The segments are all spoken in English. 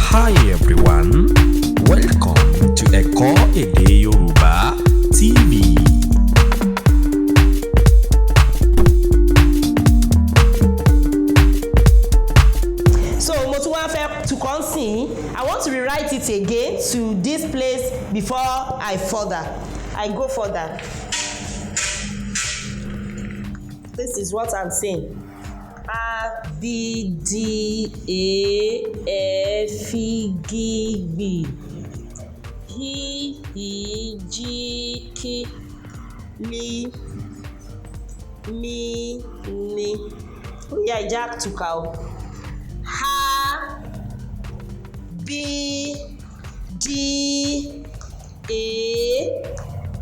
Hi everyone, welcome to Ẹ̀kọ́ Èdè Yorùbá TV. So mo tún wá fẹ́ tukọ̀ sìn, I want to rewrite it again to this place before I go further. This is what I'm saying. A B D E F G B H I J K L M N. Ó yá ìjà àtúkà o. A B D E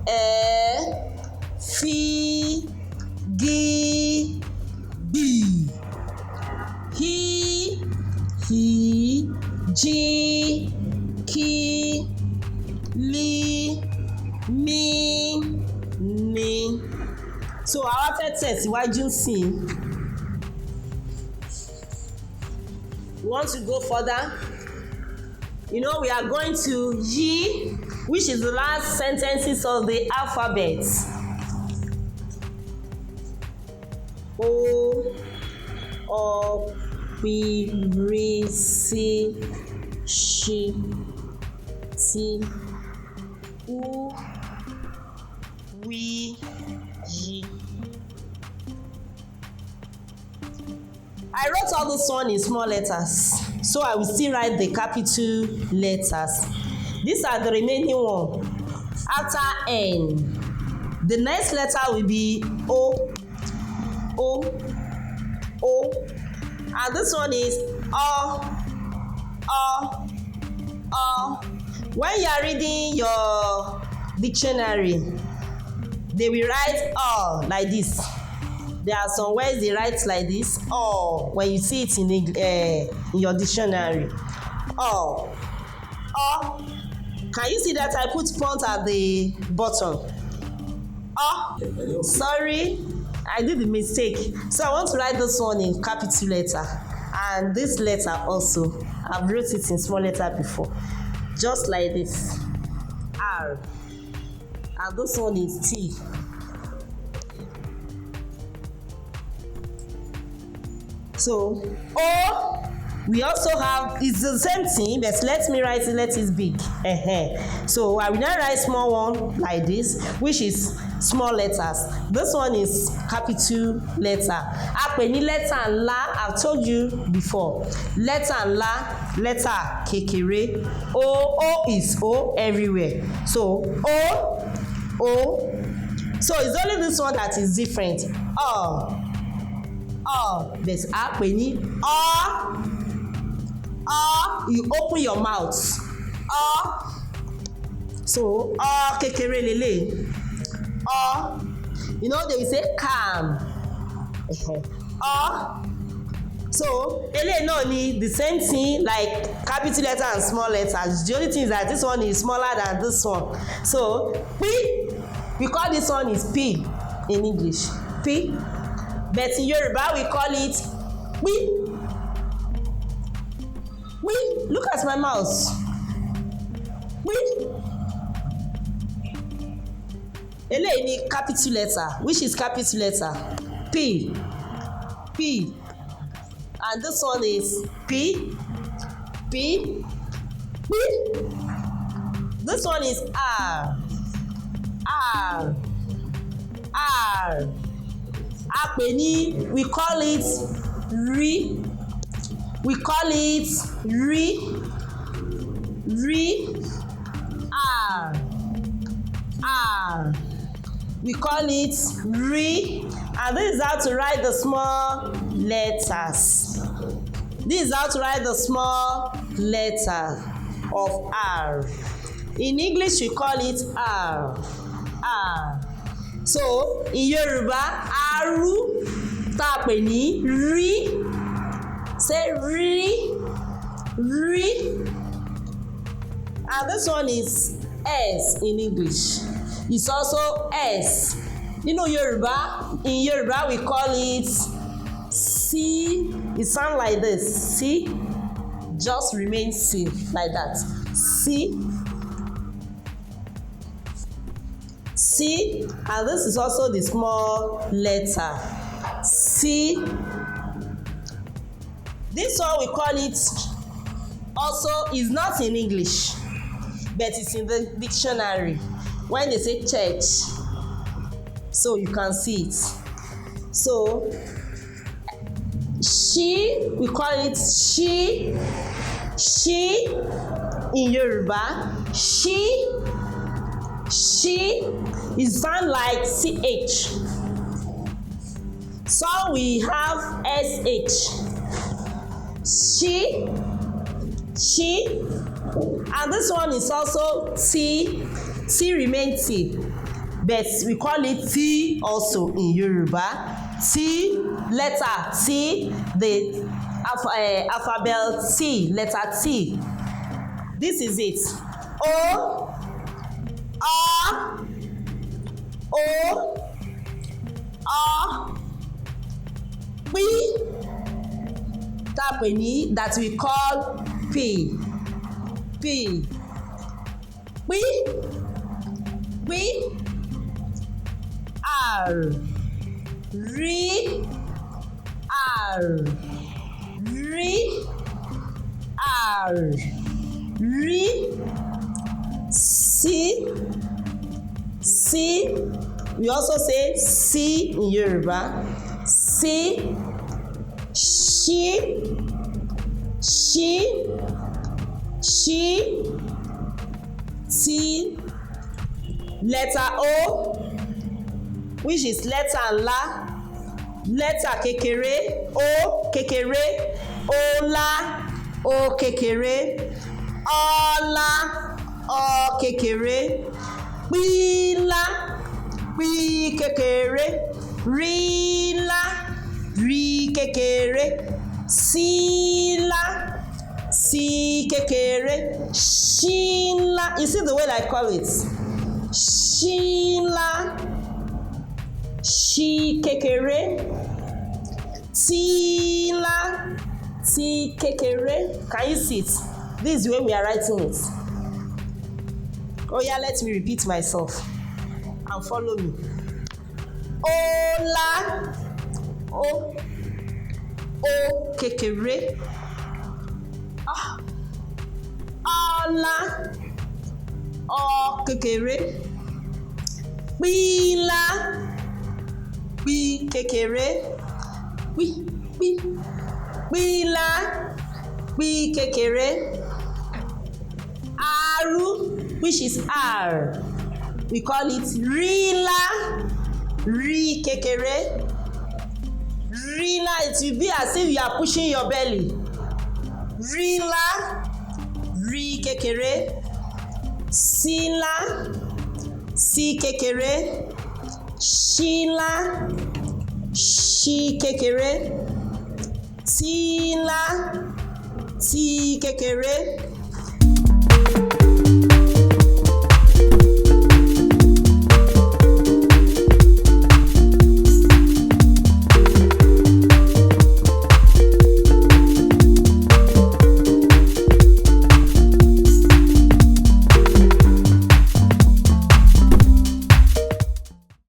F G B H I J K L M N. So àwa fẹ́ tẹ̀síwájú sí i. We want to go further. We are going to Y, which is the last sentences of the alphabet. O, O, P, R, C, Sh, T, U, W, Y. I wrote all this one in small letters, so I will still write the capital letters. These are the remaining one. After N, the next letter will be O, O, O, and this one is O, O, O. When you are reading your dictionary, they will write O like this. There are some words they write like this, or when you see it in your dictionary. Oh, can you see that I put point at the bottom? Oh, sorry, I did a mistake. So I want to write this one in capital letter, and this letter also. I've wrote it in small letter before, just like this. R, and this one is T. So O, we also have, it's the same thing, but let me write it, let it big. So I will now write small one like this, which is small letters. This one is capital letter. A pè ní letter ńlá, I've told you before. Letter ńlá, letter kékeré. O is O everywhere. So O. So it's only this one that is different. But a pè ní you open your mouth. So kékeré lélẹ̀. They will say calm. So eléyìí náà ni the same thing like capital letter and small letters. The only thing is that this one is smaller than this one. So P, we call this one is P in English. P. But in Yoruba we call it P. Look at my mouse. P. Eléyìí ni capital letter, which is capital letter P. And this one is P. This one is R. A pè ní, we call it R. We call it R, and this is how to write the small letters. This is how to write the small letter of R. In English, we call it R. So in Yoruba, Aru tá pè ní rí. Say rí. And this one is S in English. It's also S. In Yoruba we call it C. It sounds like this. C, just remain C like that. C, C, and this is also the small letter C. This one we call it also is not in English, but it's in the dictionary when they say church, so you can see it. So she, we call it she in Yoruba. She is sound like ch. So we have sh. She, and this one is also t remain t, but we call it t also in Yoruba. T, letter T, the alphabet T, letter T. This is it. O, R, O, R, P, that we call P, P, R, C, we also say C in Yoruba. C, she, T, letter O, which is letter la, letter kékeré, O kékeré, Ola, O kékeré, Ọlá, Ọ kékeré, Pílá, Pí kékeré, Rílá, Rí kékeré, Sílá, Sí kékeré, Ṣílá. You see the way I call it? Ṣílá, Ṣí kékeré, Tílá, Tí kékeré. Can you see it? This is the way we are writing it. Oh yeah, let me repeat myself and follow me. Ọlá, O kékeré, Ọlá, Ọ kékeré, Pílá, Pí kékeré, Pílá, Pí kékeré, Aru, which is R, we call it Rílá, Rí kékeré, Rílá, it will be as if you are pushing your belly. Rílá, Rí kékeré, Sílá, Sí kékeré, Ṣílá, Ṣí kékeré, Tílá, Tí kékeré,